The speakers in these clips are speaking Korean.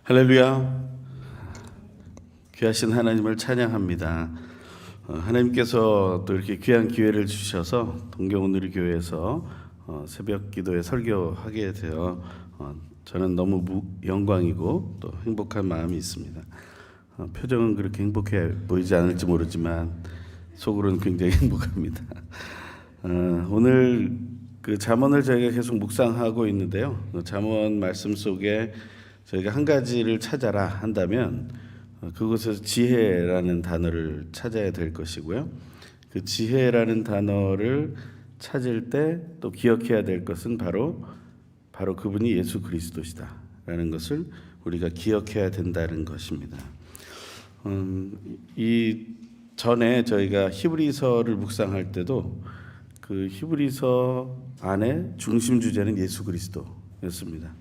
할렐루야. 귀하신 하나님을 찬양합니다. 하나님께서 또 이렇게 귀한 기회를 주셔서 동경오누리 교회에서 새벽 기도에 설교하게 되어 저는 너무 영광이고 또 행복한 마음이 있습니다. 표정은 그렇게 행복해 보이지 않을지 모르지만 속으로는 굉장히 행복합니다. 오늘 그 잠언을 저희가 계속 묵상하고 있는데요. 잠언 말씀 속에 저희가 한 가지를 찾아라 한다면 그곳에서 지혜라는 단어를 찾아야 될 것이고요. 그 지혜라는 단어를 찾을 때 또 기억해야 될 것은 바로 그분이 예수 그리스도시다라는 것을 우리가 기억해야 된다는 것입니다. 이 전에 저희가 히브리서를 묵상할 때도 그 히브리서 안에 중심 주제는 예수 그리스도였습니다.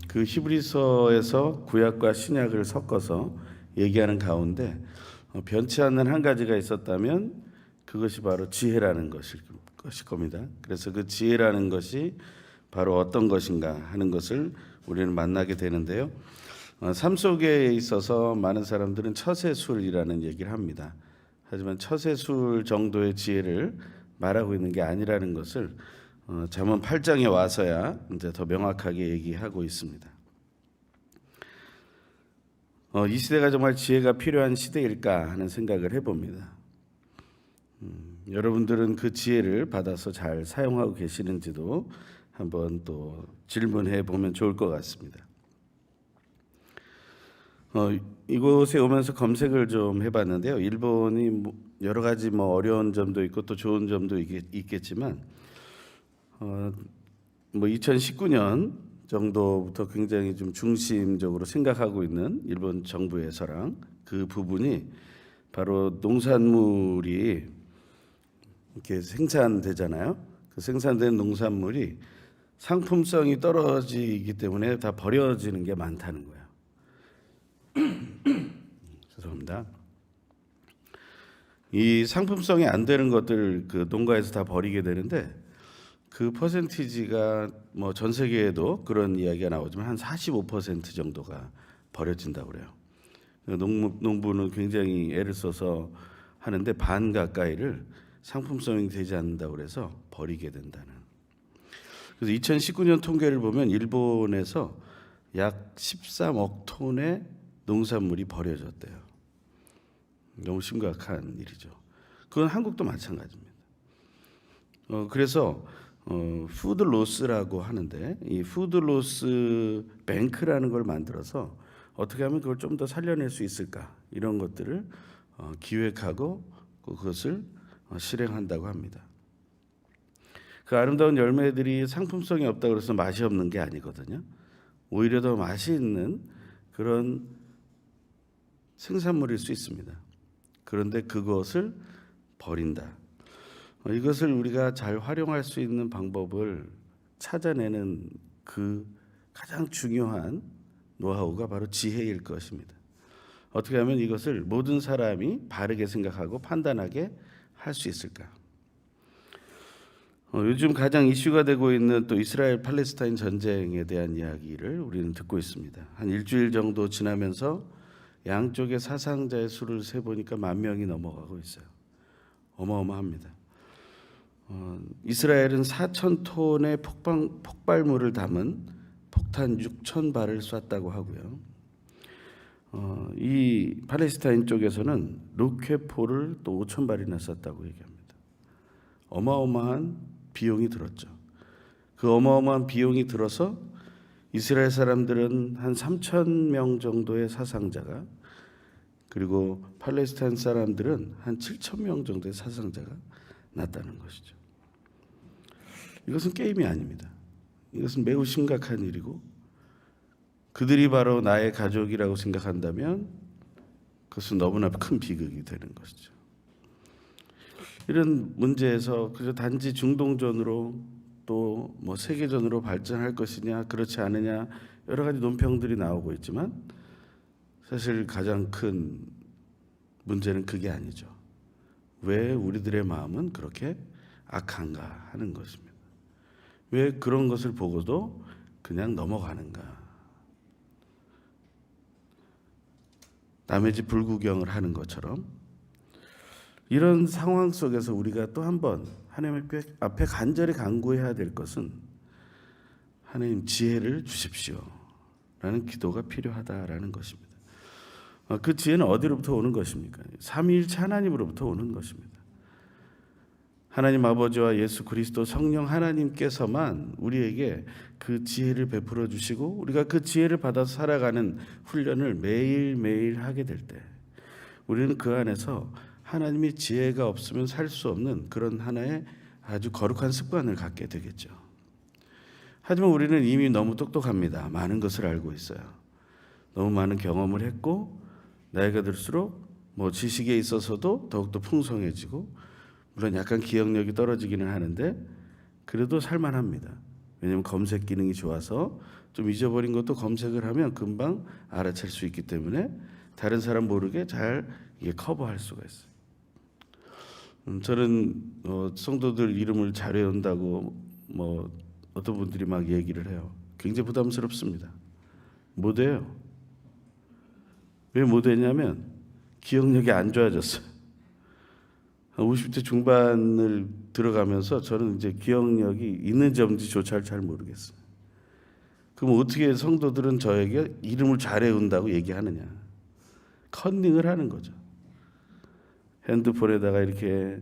그 히브리서에서 구약과 신약을 섞어서 얘기하는 가운데 변치 않는 한 가지가 있었다면 그것이 바로 지혜라는 것일 겁니다. 그래서 그 지혜라는 것이 바로 어떤 것인가 하는 것을 우리는 만나게 되는데요. 삶 속에 있어서 많은 사람들은 처세술이라는 얘기를 합니다. 하지만 처세술 정도의 지혜를 말하고 있는 게 아니라는 것을 잠언 8장에 와서야 이제 더 명확하게 얘기하고 있습니다. 이 시대가 정말 지혜가 필요한 시대일까 하는 생각을 해봅니다. 여러분들은 그 지혜를 받아서 잘 사용하고 계시는지도 한번 또 질문해 보면 좋을 것 같습니다. 이곳에 오면서 검색을 좀 해봤는데요. 일본이 여러 가지 어려운 점도 있고 또 좋은 점도 있겠지만 2019년 정도부터 굉장히 좀 중심적으로 생각하고 있는 일본 정부에서랑 그 부분이 바로 농산물이 이렇게 생산되잖아요. 그 생산된 농산물이 상품성이 떨어지기 때문에 다 버려지는 게 많다는 거예요. 죄송합니다. 이 상품성이 안 되는 것들을 그 농가에서 다 버리게 되는데 그 퍼센티지가 전 세계에도 그런 이야기가 나오지만 한 45% 정도가 버려진다고 그래요. 농부는 굉장히 애를 써서 하는데 반 가까이를 상품성이 되지 않는다고 그래서 버리게 된다는. 그래서 2019년 통계를 보면 일본에서 약 13억 톤의 농산물이 버려졌대요. 너무 심각한 일이죠. 그건 한국도 마찬가지입니다. 그래서 푸드 로스라고 하는데 이 푸드 로스 뱅크라는 걸 만들어서 어떻게 하면 그걸 좀 더 살려낼 수 있을까 이런 것들을 기획하고 그것을 실행한다고 합니다. 그 아름다운 열매들이 상품성이 없다고 해서 맛이 없는 게 아니거든요. 오히려 더 맛이 있는 그런 생산물일 수 있습니다. 그런데 그것을 버린다. 이것을 우리가 잘 활용할 수 있는 방법을 찾아내는 그 가장 중요한 노하우가 바로 지혜일 것입니다. 어떻게 하면 이것을 모든 사람이 바르게 생각하고 판단하게 할 수 있을까? 요즘 가장 이슈가 되고 있는 또 이스라엘 팔레스타인 전쟁에 대한 이야기를 우리는 듣고 있습니다. 한 일주일 정도 지나면서 양쪽의 사상자의 수를 세보니까 10,000명이 넘어가고 있어요. 어마어마합니다. 이스라엘은 4,000톤의 폭발물을 담은 폭탄 6,000발을 쐈다고 하고요. 이 팔레스타인 쪽에서는 로켓포를 또 5,000발이나 쐈다고 얘기합니다. 어마어마한 비용이 들었죠. 그 어마어마한 비용이 들어서 이스라엘 사람들은 한 3,000명 정도의 사상자가, 그리고 팔레스타인 사람들은 한 7,000명 정도의 사상자가 났다는 것이죠. 이것은 게임이 아닙니다. 이것은 매우 심각한 일이고 그들이 바로 나의 가족이라고 생각한다면 그것은 너무나 큰 비극이 되는 것이죠. 이런 문제에서 그저 단지 중동전으로 또 세계전으로 발전할 것이냐 그렇지 않느냐 여러 가지 논평들이 나오고 있지만 사실 가장 큰 문제는 그게 아니죠. 왜 우리들의 마음은 그렇게 악한가 하는 것입니다. 왜 그런 것을 보고도 그냥 넘어가는가? 남의 집 불구경을 하는 것처럼 이런 상황 속에서 우리가 또 한 번 하나님 앞에 간절히 간구해야 될 것은 하나님 지혜를 주십시오 라는 기도가 필요하다라는 것입니다. 그 지혜는 어디로부터 오는 것입니까? 삼위일체 하나님으로부터 오는 것입니다. 하나님 아버지와 예수 그리스도 성령 하나님께서만 우리에게 그 지혜를 베풀어 주시고 우리가 그 지혜를 받아서 살아가는 훈련을 매일매일 하게 될 때 우리는 그 안에서 하나님의 지혜가 없으면 살 수 없는 그런 하나의 아주 거룩한 습관을 갖게 되겠죠. 하지만 우리는 이미 너무 똑똑합니다. 많은 것을 알고 있어요. 너무 많은 경험을 했고 나이가 들수록 지식에 있어서도 더욱더 풍성해지고 물론 약간 기억력이 떨어지기는 하는데 그래도 살만합니다. 왜냐하면 검색 기능이 좋아서 좀 잊어버린 것도 검색을 하면 금방 알아챌 수 있기 때문에 다른 사람 모르게 잘 이게 커버할 수가 있어요. 저는 성도들 이름을 잘 외운다고 어떤 분들이 막 얘기를 해요. 굉장히 부담스럽습니다. 못 해요. 왜 못 했냐면 기억력이 안 좋아졌어요. 50대 중반을 들어가면서 저는 이제 기억력이 있는지 없는지조차 잘 모르겠어요. 그럼 어떻게 성도들은 저에게 이름을 잘 외운다고 얘기하느냐? 컨닝을 하는 거죠. 핸드폰에다가 이렇게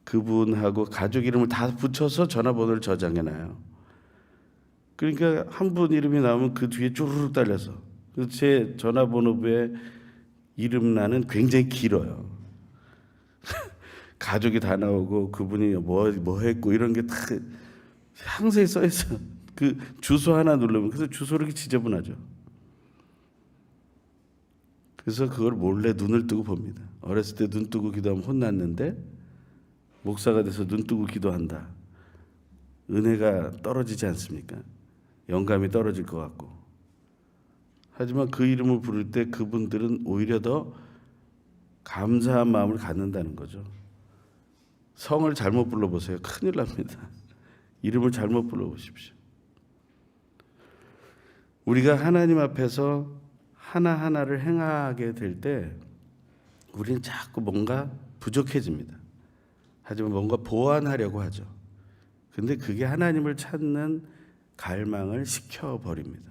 그분하고 가족 이름을 다 붙여서 전화번호를 저장해놔요. 그러니까 한 분 이름이 나오면 그 뒤에 쭈르륵 달려서 제 전화번호부에 이름 나는 굉장히 길어요. 가족이 다 나오고 그분이 뭐 했고 이런 게 다 상세히 써 있어. 그 주소 하나 누르면 그래서 주소를 이렇게 지저분하죠. 그래서 그걸 몰래 눈을 뜨고 봅니다. 어렸을 때 눈 뜨고 기도하면 혼났는데 목사가 돼서 눈 뜨고 기도한다. 은혜가 떨어지지 않습니까? 영감이 떨어질 것 같고. 하지만 그 이름을 부를 때 그분들은 오히려 더 감사한 마음을 갖는다는 거죠. 성을 잘못 불러보세요. 큰일 납니다. 이름을 잘못 불러보십시오. 우리가 하나님 앞에서 하나하나를 행하게 될 때 우리는 자꾸 뭔가 부족해집니다. 하지만 뭔가 보완하려고 하죠. 근데 그게 하나님을 찾는 갈망을 식혀버립니다.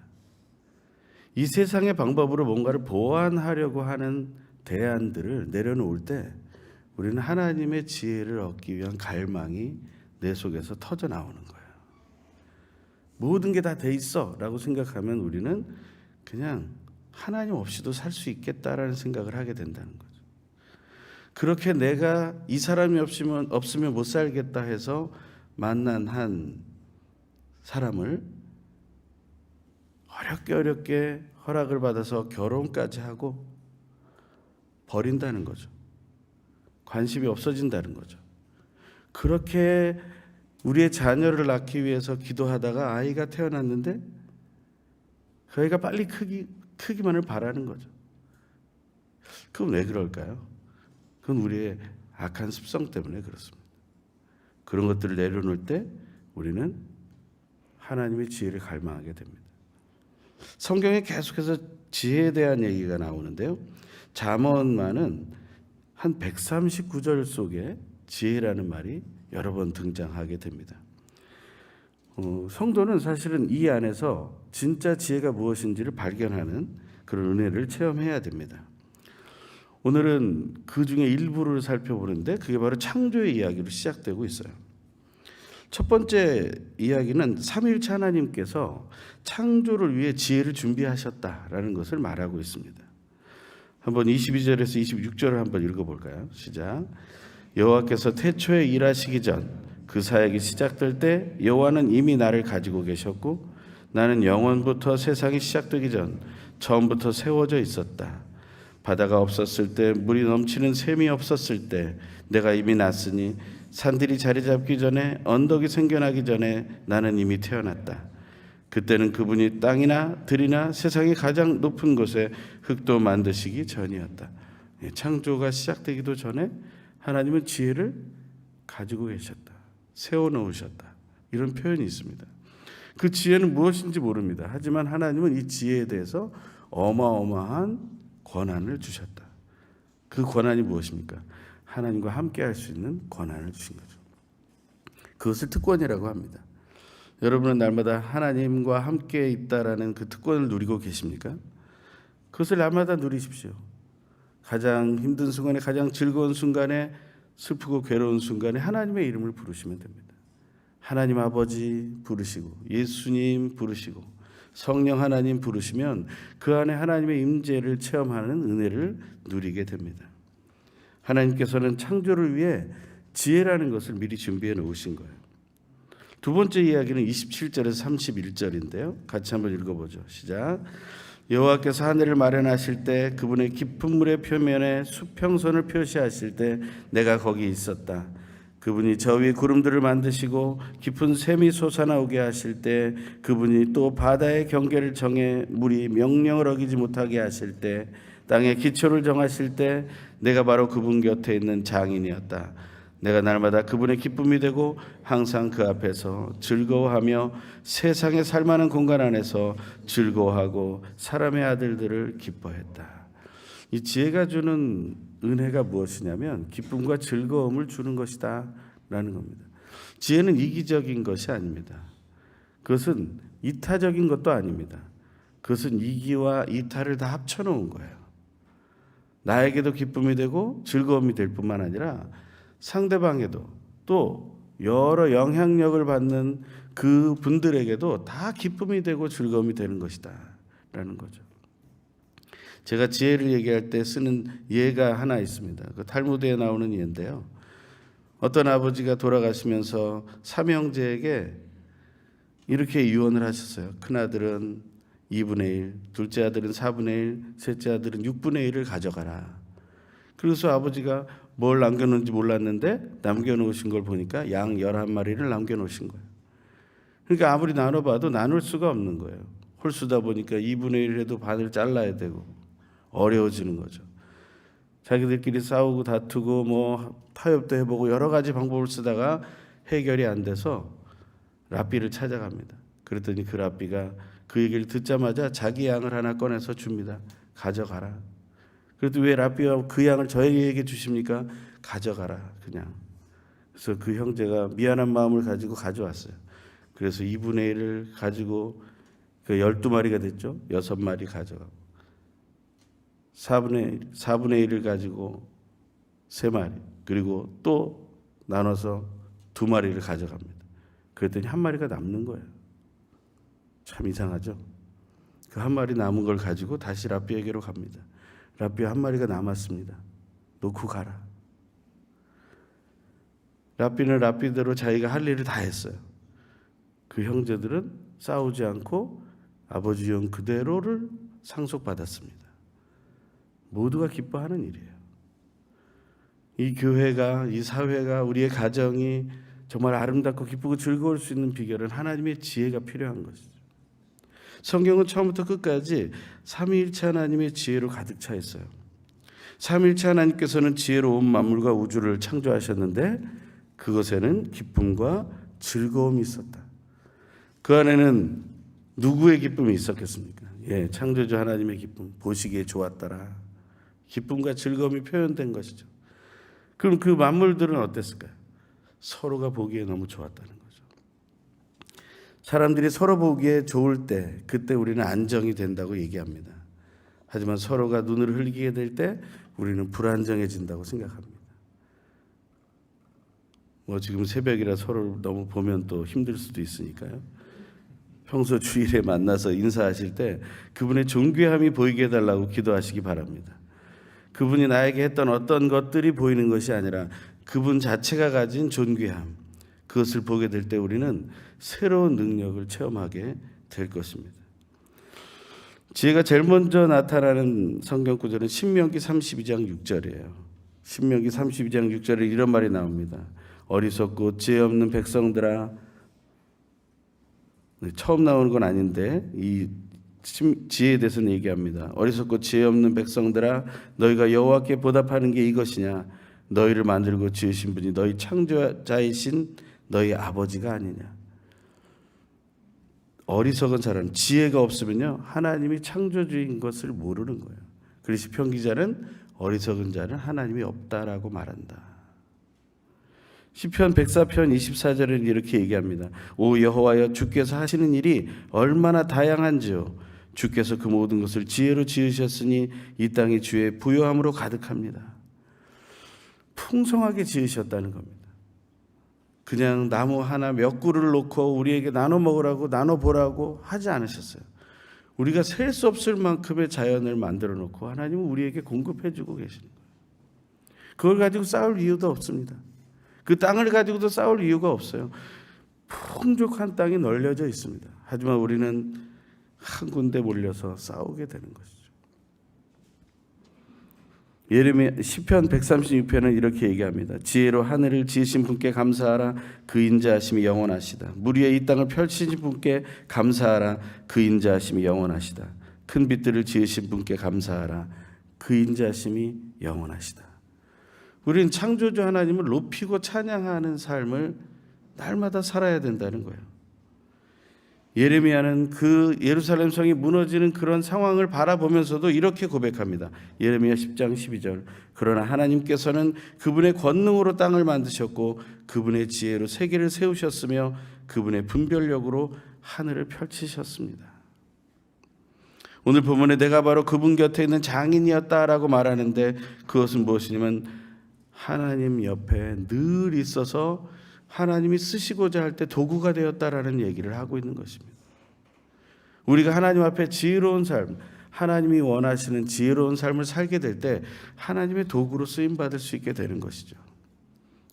이 세상의 방법으로 뭔가를 보완하려고 하는 대안들을 내려놓을 때 우리는 하나님의 지혜를 얻기 위한 갈망이 내 속에서 터져 나오는 거예요. 모든 게 다 돼 있어 라고 생각하면 우리는 그냥 하나님 없이도 살 수 있겠다라는 생각을 하게 된다는 거죠. 그렇게 내가 이 사람이 없으면 못 살겠다 해서 만난 한 사람을 어렵게 허락을 받아서 결혼까지 하고 버린다는 거죠. 관심이 없어진다는 거죠. 그렇게 우리의 자녀를 낳기 위해서 기도하다가 아이가 태어났는데 그 아이가 빨리 크기만을 바라는 거죠. 그건 왜 그럴까요? 그건 우리의 악한 습성 때문에 그렇습니다. 그런 것들을 내려놓을 때 우리는 하나님의 지혜를 갈망하게 됩니다. 성경에 계속해서 지혜에 대한 얘기가 나오는데요. 잠언만은 한 139절 속에 지혜라는 말이 여러 번 등장하게 됩니다. 성도는 사실은 이 안에서 진짜 지혜가 무엇인지를 발견하는 그런 은혜를 체험해야 됩니다. 오늘은 그 중에 일부를 살펴보는데 그게 바로 창조의 이야기로 시작되고 있어요. 첫 번째 이야기는 삼위일체 하나님께서 창조를 위해 지혜를 준비하셨다라는 것을 말하고 있습니다. 한번 22절에서 26절을 한번 읽어볼까요? 시작. 여호와께서 태초에 일하시기 전 그 사역이 시작될 때 여호와는 이미 나를 가지고 계셨고 나는 영원부터 세상이 시작되기 전 처음부터 세워져 있었다. 바다가 없었을 때 물이 넘치는 샘이 없었을 때 내가 이미 났으니 산들이 자리 잡기 전에 언덕이 생겨나기 전에 나는 이미 태어났다. 그때는 그분이 땅이나 들이나 세상의 가장 높은 곳에 흙도 만드시기 전이었다. 창조가 시작되기도 전에 하나님은 지혜를 가지고 계셨다. 세워놓으셨다. 이런 표현이 있습니다. 그 지혜는 무엇인지 모릅니다. 하지만 하나님은 이 지혜에 대해서 어마어마한 권한을 주셨다. 그 권한이 무엇입니까? 하나님과 함께 할 수 있는 권한을 주신 거죠. 그것을 특권이라고 합니다. 여러분은 날마다 하나님과 함께 있다라는 그 특권을 누리고 계십니까? 그것을 날마다 누리십시오. 가장 힘든 순간에, 가장 즐거운 순간에, 슬프고 괴로운 순간에 하나님의 이름을 부르시면 됩니다. 하나님 아버지 부르시고, 예수님 부르시고, 성령 하나님 부르시면 그 안에 하나님의 임재를 체험하는 은혜를 누리게 됩니다. 하나님께서는 창조를 위해 지혜라는 것을 미리 준비해 놓으신 거예요. 두 번째 이야기는 27절에서 31절인데요. 같이 한번 읽어보죠. 시작. 여호와께서 하늘을 마련하실 때 그분의 깊은 물의 표면에 수평선을 표시하실 때 내가 거기 있었다. 그분이 저 위에 구름들을 만드시고 깊은 샘이 솟아나오게 하실 때 그분이 또 바다의 경계를 정해 물이 명령을 어기지 못하게 하실 때 땅의 기초를 정하실 때 내가 바로 그분 곁에 있는 장인이었다. 내가 날마다 그분의 기쁨이 되고 항상 그 앞에서 즐거워하며 세상에 살만한 공간 안에서 즐거워하고 사람의 아들들을 기뻐했다. 이 지혜가 주는 은혜가 무엇이냐면 기쁨과 즐거움을 주는 것이다 라는 겁니다. 지혜는 이기적인 것이 아닙니다. 그것은 이타적인 것도 아닙니다. 그것은 이기와 이타를 다 합쳐놓은 거예요. 나에게도 기쁨이 되고 즐거움이 될 뿐만 아니라 상대방에도 또 여러 영향력을 받는 그 분들에게도 다 기쁨이 되고 즐거움이 되는 것이다 라는 거죠. 제가 지혜를 얘기할 때 쓰는 예가 하나 있습니다. 그 탈무드에 나오는 예인데요. 어떤 아버지가 돌아가시면서 삼형제에게 이렇게 유언을 하셨어요. 큰아들은 2분의 1, 둘째 아들은 4분의 1, 셋째 아들은 6분의 1을 가져가라. 그래서 아버지가 뭘 남겨놓은지 몰랐는데 남겨놓으신 걸 보니까 양 11마리를 남겨놓으신 거예요. 그러니까 아무리 나눠봐도 나눌 수가 없는 거예요. 홀수다 보니까 2분의 1 해도 반을 잘라야 되고 어려워지는 거죠. 자기들끼리 싸우고 다투고 뭐 타협도 해보고 여러 가지 방법을 쓰다가 해결이 안 돼서 랍비를 찾아갑니다. 그랬더니 그 랍비가 그 얘기를 듣자마자 자기 양을 하나 꺼내서 줍니다. 가져가라. 그래도 왜 랍비가 그 양을 저에게 주십니까? 가져가라 그냥. 그래서 그 형제가 미안한 마음을 가지고 가져왔어요. 그래서 2분의 1을 가지고 그 12마리가 됐죠. 6마리 가져가고 4분의 1을 가지고 3마리 그리고 또 나눠서 2마리를 가져갑니다. 그랬더니 1마리가 남는 거예요. 참 이상하죠. 그 1마리 남은 걸 가지고 다시 랍비에게로 갑니다. 랍비 1마리가 남았습니다. 놓고 가라. 랍비는 랍비대로 자기가 할 일을 다 했어요. 그 형제들은 싸우지 않고 아버지 영 그대로를 상속받았습니다. 모두가 기뻐하는 일이에요. 이 교회가, 이 사회가, 우리의 가정이 정말 아름답고 기쁘고 즐거울 수 있는 비결은 하나님의 지혜가 필요한 것이죠. 성경은 처음부터 끝까지 삼위일체 하나님의 지혜로 가득 차 있어요. 삼위일체 하나님께서는 지혜로 온 만물과 우주를 창조하셨는데 그것에는 기쁨과 즐거움이 있었다. 그 안에는 누구의 기쁨이 있었겠습니까? 창조주 하나님의 기쁨, 보시기에 좋았더라. 기쁨과 즐거움이 표현된 것이죠. 그럼 그 만물들은 어땠을까요? 서로가 보기에 너무 좋았다는 거죠. 사람들이 서로 보기에 좋을 때 그때 우리는 안정이 된다고 얘기합니다. 하지만 서로가 눈을 흘리게 될 때 우리는 불안정해진다고 생각합니다. 지금 새벽이라 서로 너무 보면 또 힘들 수도 있으니까요. 평소 주일에 만나서 인사하실 때 그분의 존귀함이 보이게 해달라고 기도하시기 바랍니다. 그분이 나에게 했던 어떤 것들이 보이는 것이 아니라 그분 자체가 가진 존귀함, 그것을 보게 될 때 우리는 새로운 능력을 체험하게 될 것입니다. 지혜가 제일 먼저 나타나는 성경 구절은 신명기 32장 6절이에요. 신명기 32장 6절에 이런 말이 나옵니다. 어리석고 지혜 없는 백성들아. 처음 나오는 건 아닌데 이 지혜에 대해서는 얘기합니다. 어리석고 지혜 없는 백성들아, 너희가 여호와께 보답하는 게 이것이냐? 너희를 만들고 지으신 분이 너희 창조자이신 너희 아버지가 아니냐? 어리석은 사람, 지혜가 없으면요 하나님이 창조주인 것을 모르는 거예요. 그리고 시편 기자는 어리석은 자는 하나님이 없다라고 말한다. 시편 104편 24절에는 이렇게 얘기합니다. 오 여호와여, 주께서 하시는 일이 얼마나 다양한지요. 주께서 그 모든 것을 지혜로 지으셨으니 이 땅이 주의 부요함으로 가득합니다. 풍성하게 지으셨다는 겁니다. 그냥 나무 하나 몇 그루를 놓고 우리에게 나눠 먹으라고 나눠 보라고 하지 않으셨어요. 우리가 셀 수 없을 만큼의 자연을 만들어 놓고 하나님은 우리에게 공급해 주고 계시는 거예요. 그걸 가지고 싸울 이유도 없습니다. 그 땅을 가지고도 싸울 이유가 없어요. 풍족한 땅이 널려져 있습니다. 하지만 우리는 한 군데 몰려서 싸우게 되는 것이죠. 예레미야 시편 136편은 이렇게 얘기합니다. 지혜로 하늘을 지으신 분께 감사하라. 그 인자하심이 영원하시다. 물 위에 이 땅을 펼치신 분께 감사하라. 그 인자하심이 영원하시다. 큰 빛들을 지으신 분께 감사하라. 그 인자하심이 영원하시다. 우리는 창조주 하나님을 높이고 찬양하는 삶을 날마다 살아야 된다는 거예요. 예레미야는 그 예루살렘 성이 무너지는 그런 상황을 바라보면서도 이렇게 고백합니다. 예레미야 10장 12절. 그러나 하나님께서는 그분의 권능으로 땅을 만드셨고 그분의 지혜로 세계를 세우셨으며 그분의 분별력으로 하늘을 펼치셨습니다. 오늘 본문에 내가 바로 그분 곁에 있는 장인이었다라고 말하는데 그것은 무엇이냐면 하나님 옆에 늘 있어서 하나님이 쓰시고자 할 때 도구가 되었다라는 얘기를 하고 있는 것입니다. 우리가 하나님 앞에 지혜로운 삶, 하나님이 원하시는 지혜로운 삶을 살게 될 때 하나님의 도구로 쓰임 받을 수 있게 되는 것이죠.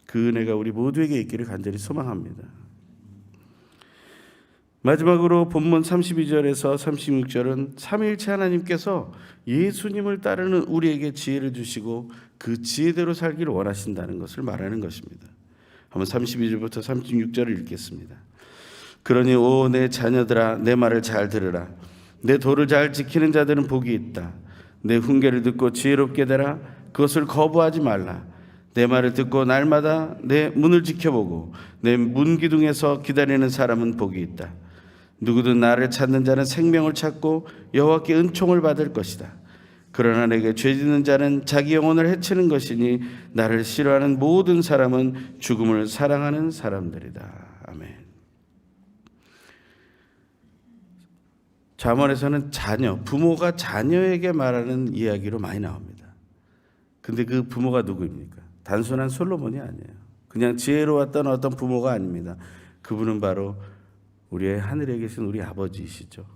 그 은혜가 우리 모두에게 있기를 간절히 소망합니다. 마지막으로 본문 32절에서 36절은 삼위일체 하나님께서 예수님을 따르는 우리에게 지혜를 주시고 그 지혜대로 살기를 원하신다는 것을 말하는 것입니다. 한번 32절부터 36절을 읽겠습니다. 그러니 오 내 자녀들아 내 말을 잘 들으라. 내 도를 잘 지키는 자들은 복이 있다. 내 훈계를 듣고 지혜롭게 되라. 그것을 거부하지 말라. 내 말을 듣고 날마다 내 문을 지켜보고 내 문 기둥에서 기다리는 사람은 복이 있다. 누구든 나를 찾는 자는 생명을 찾고 여호와께 은총을 받을 것이다. 그러나 내게 죄짓는 자는 자기 영혼을 해치는 것이니 나를 싫어하는 모든 사람은 죽음을 사랑하는 사람들이다. 아멘. 잠언에서는 자녀, 부모가 자녀에게 말하는 이야기로 많이 나옵니다. 근데 그 부모가 누구입니까? 단순한 솔로몬이 아니에요. 그냥 지혜로웠던 어떤 부모가 아닙니다. 그분은 바로 우리의 하늘에 계신 우리 아버지이시죠.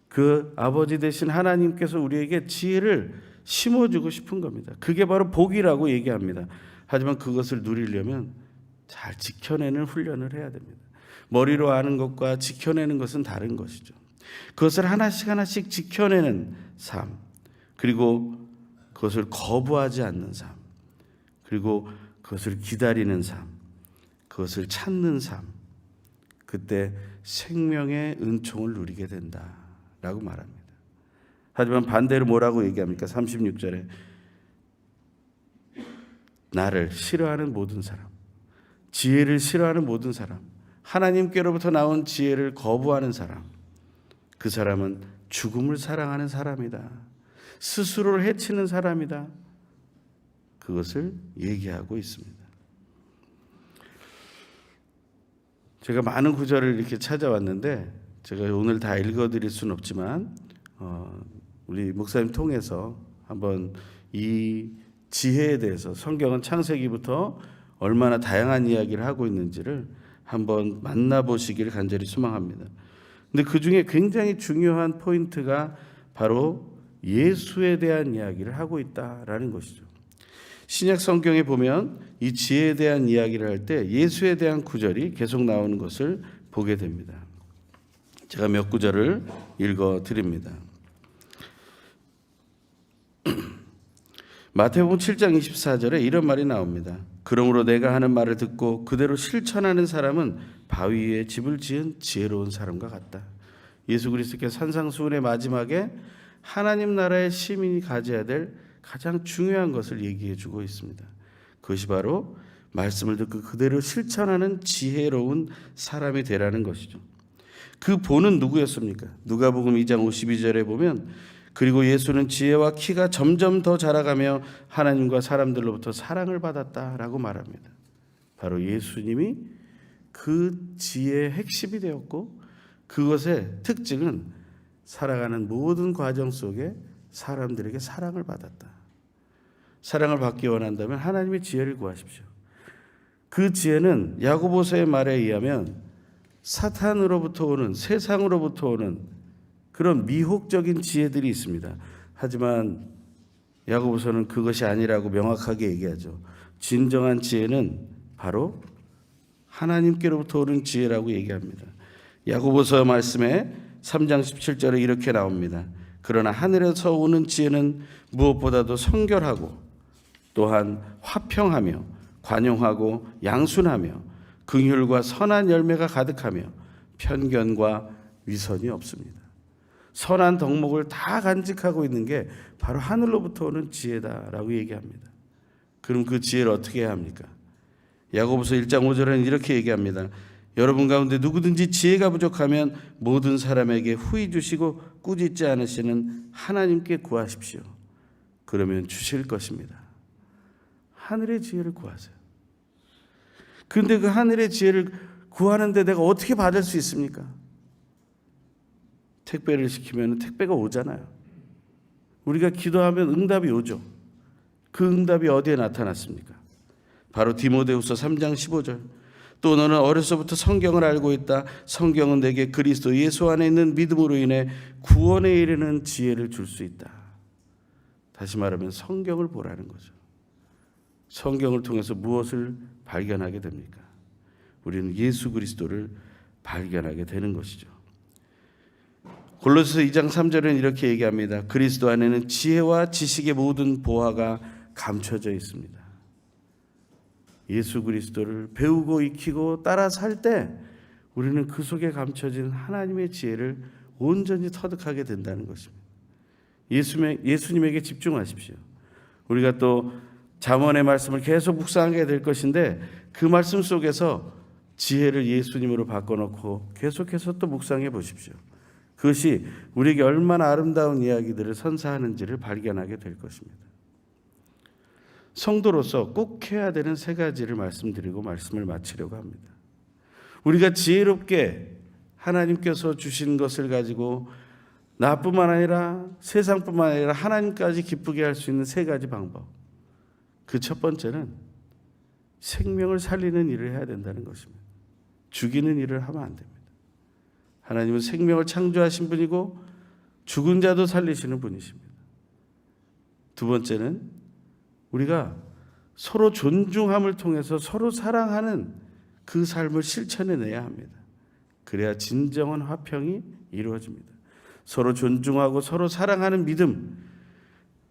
그 아버지 되신 하나님께서 우리에게 지혜를 심어주고 싶은 겁니다. 그게 바로 복이라고 얘기합니다. 하지만 그것을 누리려면 잘 지켜내는 훈련을 해야 됩니다. 머리로 아는 것과 지켜내는 것은 다른 것이죠. 그것을 하나씩 하나씩 지켜내는 삶, 그리고 그것을 거부하지 않는 삶, 그리고 그것을 기다리는 삶, 그것을 찾는 삶, 그때 생명의 은총을 누리게 된다라고 말합니다. 하지만 반대로 뭐라고 얘기합니까? 36절에 나를 싫어하는 모든 사람, 지혜를 싫어하는 모든 사람, 하나님께로부터 나온 지혜를 거부하는 사람, 그 사람은 죽음을 사랑하는 사람이다. 스스로를 해치는 사람이다. 그것을 얘기하고 있습니다. 제가 많은 구절을 이렇게 찾아왔는데 제가 오늘 다 읽어드릴 수는 없지만 우리 목사님 통해서 한번 이 지혜에 대해서 성경은 창세기부터 얼마나 다양한 이야기를 하고 있는지를 한번 만나보시기를 간절히 소망합니다. 근데 그 중에 굉장히 중요한 포인트가 바로 예수에 대한 이야기를 하고 있다라는 것이죠. 신약 성경에 보면 이 지혜에 대한 이야기를 할 때 예수에 대한 구절이 계속 나오는 것을 보게 됩니다. 제가 몇 구절을 읽어 드립니다. 마태복음 7장 24절에 이런 말이 나옵니다. 그러므로 내가 하는 말을 듣고 그대로 실천하는 사람은 바위 위에 집을 지은 지혜로운 사람과 같다. 예수 그리스도께서 산상수훈의 마지막에 하나님 나라의 시민이 가져야 될 가장 중요한 것을 얘기해 주고 있습니다. 그것이 바로 말씀을 듣고 그대로 실천하는 지혜로운 사람이 되라는 것이죠. 그 본은 누구였습니까? 누가복음 2장 52절에 보면 그리고 예수는 지혜와 키가 점점 더 자라가며 하나님과 사람들로부터 사랑을 받았다라고 말합니다. 바로 예수님이 그 지혜의 핵심이 되었고, 그것의 특징은 살아가는 모든 과정 속에 사람들에게 사랑을 받았다. 사랑을 받기 원한다면 하나님의 지혜를 구하십시오. 그 지혜는 야고보서의 말에 의하면 사탄으로부터 오는, 세상으로부터 오는 그런 미혹적인 지혜들이 있습니다. 하지만 야고보서는 그것이 아니라고 명확하게 얘기하죠. 진정한 지혜는 바로 하나님께로부터 오는 지혜라고 얘기합니다. 야고보서 말씀에 3장 17절에 이렇게 나옵니다. 그러나 하늘에서 오는 지혜는 무엇보다도 성결하고 또한 화평하며 관용하고 양순하며 긍휼과 선한 열매가 가득하며 편견과 위선이 없습니다. 선한 덕목을 다 간직하고 있는 게 바로 하늘로부터 오는 지혜다라고 얘기합니다. 그럼 그 지혜를 어떻게 해야 합니까? 야고보서 1장 5절에는 이렇게 얘기합니다. 여러분 가운데 누구든지 지혜가 부족하면 모든 사람에게 후히 주시고 꾸짖지 않으시는 하나님께 구하십시오. 그러면 주실 것입니다. 하늘의 지혜를 구하세요. 그런데 그 하늘의 지혜를 구하는데 내가 어떻게 받을 수 있습니까? 택배를 시키면 택배가 오잖아요. 우리가 기도하면 응답이 오죠. 그 응답이 어디에 나타났습니까? 바로 디모데후서 3장 15절. 또 너는 어려서부터 성경을 알고 있다. 성경은 내게 그리스도 예수 안에 있는 믿음으로 인해 구원에 이르는 지혜를 줄 수 있다. 다시 말하면 성경을 보라는 거죠. 성경을 통해서 무엇을 발견하게 됩니까? 우리는 예수 그리스도를 발견하게 되는 것이죠. 골로새서 2장 3절은 이렇게 얘기합니다. 그리스도 안에는 지혜와 지식의 모든 보화가 감춰져 있습니다. 예수 그리스도를 배우고 익히고 따라 살 때 우리는 그 속에 감춰진 하나님의 지혜를 온전히 터득하게 된다는 것입니다. 예수님에게 집중하십시오. 우리가 또 잠언의 말씀을 계속 묵상하게 될 것인데 그 말씀 속에서 지혜를 예수님으로 바꿔놓고 계속해서 또 묵상해 보십시오. 그것이 우리에게 얼마나 아름다운 이야기들을 선사하는지를 발견하게 될 것입니다. 성도로서 꼭 해야 되는 세 가지를 말씀드리고 말씀을 마치려고 합니다. 우리가 지혜롭게 하나님께서 주신 것을 가지고 나뿐만 아니라 세상뿐만 아니라 하나님까지 기쁘게 할 수 있는 세 가지 방법. 그 첫 번째는 생명을 살리는 일을 해야 된다는 것입니다. 죽이는 일을 하면 안 됩니다. 하나님은 생명을 창조하신 분이고 죽은 자도 살리시는 분이십니다. 두 번째는 우리가 서로 존중함을 통해서 서로 사랑하는 그 삶을 실천해내야 합니다. 그래야 진정한 화평이 이루어집니다. 서로 존중하고 서로 사랑하는 믿음.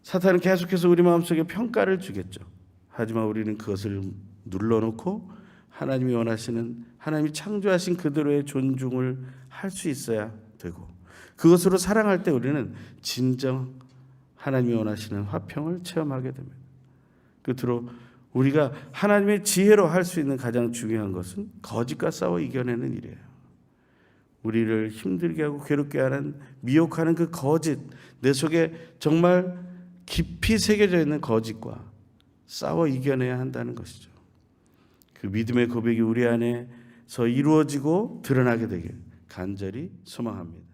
사탄은 계속해서 우리 마음속에 평가를 주겠죠. 하지만 우리는 그것을 눌러놓고 하나님이 원하시는, 하나님이 창조하신 그대로의 존중을 할 수 있어야 되고, 그것으로 사랑할 때 우리는 진정 하나님이 원하시는 화평을 체험하게 됩니다. 끝으로 우리가 하나님의 지혜로 할 수 있는 가장 중요한 것은 거짓과 싸워 이겨내는 일이에요. 우리를 힘들게 하고 괴롭게 하는, 미혹하는 그 거짓, 내 속에 정말 깊이 새겨져 있는 거짓과 싸워 이겨내야 한다는 것이죠. 그 믿음의 고백이 우리 안에서 이루어지고 드러나게 되길 간절히 소망합니다.